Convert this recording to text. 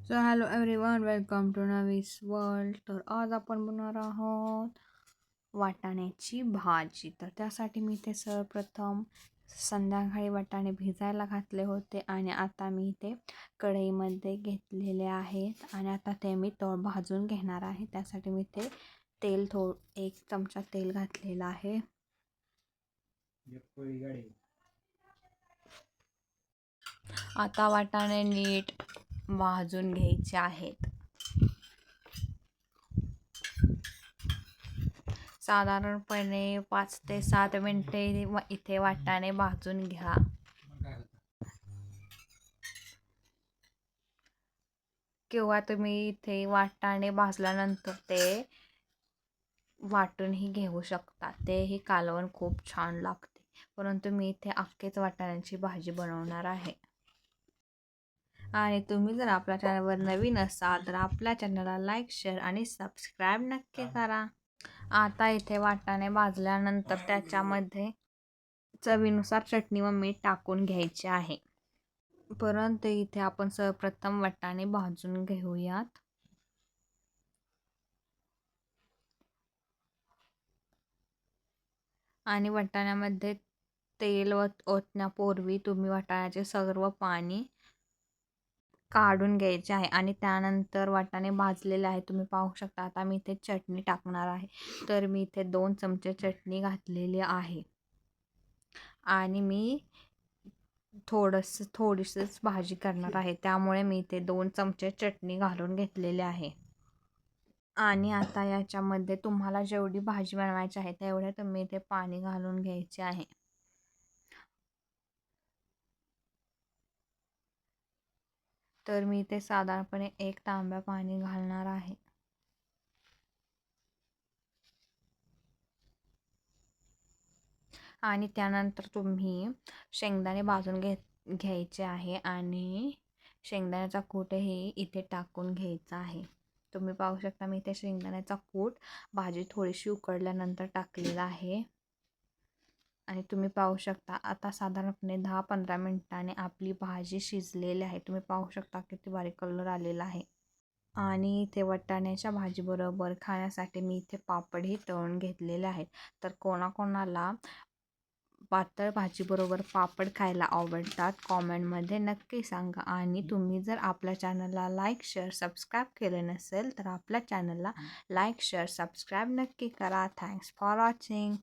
So hello everyone, welcome to नवीस world. तर आज आपण बनवणार आहोत वाटाण्याची भाजी. तर त्यासाठी मी ते सर्वप्रथम संध्याकाळी वाटाणे भिजायला घातले होते आणि आता मी ते कढईमध्ये घेतलेले आहेत आणि आता ते मी भाजून घेणार आहे. त्यासाठी मी ते तेल 1 चमचा तेल घातलेलं आहे. आता वाटाणे नीट भाजून घ्यायचे आहेत. साधारणपणे 5 ते 7 मिनिटे इथे वाटाणे भाजून घ्या. किंवा तुम्ही इथे वाटाणे भाजल्यानंतर ते वाटूनही घेऊ शकता. तेही कालवण खूप छान लागते. परंतु मी इथे अख्खेच वाटाण्याची भाजी बनवणार आहे. आणि तुम्ही जर आपल्या चॅनलवर नवीन असाल तर आपल्या चॅनलला लाईक, शेअर आणि सबस्क्राईब नक्की करा. आता इथे वाटाणे भाजल्यानंतर त्याच्यामध्ये चवीनुसार चटणी व मीठ टाकून घ्यायचे आहे. परंतु इथे आपण सर्वप्रथम वाटाणे भाजून घेऊयात. आणि वाटाण्यामध्ये तेल ओतण्यापूर्वी तुम्ही वाटाण्याचे सर्व पाणी काढून घ्यायचे आहे आणि त्यानंतर वाटाणे भाजलेले आहे. तुम्ही पाहू शकता. आता मी इथे चटणी टाकणार आहे. तर मी इथे 2 चमचे चटणी घातलेली आहे आणि मी थोडीशीच भाजी करणार आहे, त्यामुळे मी इथे 2 चमचे चटणी घालून घेतलेले आहे. आणि आता याच्यामध्ये तुम्हाला जेवढी भाजी बनवायची आहे तेवढे तुम्ही इथे पाणी घालून घ्यायचे आहे. तर मी इथे साधारणपणे 1 तांब्या पाणी घालणार आहे. आणि त्यानंतर तुम्ही शेंगदाणे भाजून घ्यायचे आहे आणि शेंगदाण्याचा कूटही इथे टाकून घ्यायचा आहे. तुम्ही पाहू शकता मी इथे शेंगदाण्याचा कूट भाजी थोडीशी उकळल्यानंतर टाकलेला आहे. आणि तुम्ही पाहू शकता आता साधारणपणे 10-15 मिनिटांनी आपली भाजी शिजलेली आहे. तुम्ही पाहू शकता किती बारीक कलर आलेला आहे. आणि इथे वाटाण्याच्या भाजीबरोबर खाण्यासाठी मी इथे पापडही तळून घेतलेले आहेत. तर कोणाकोणाला पातळ भाजीबरोबर पापड खायला आवडतात कॉमेंटमध्ये नक्की सांगा. आणि तुम्ही जर आपल्या चॅनलला लाईक, शेअर, सबस्क्राईब केले नसेल तर आपल्या चॅनलला लाईक, शेअर, सबस्क्राईब नक्की करा. Thanks for watching.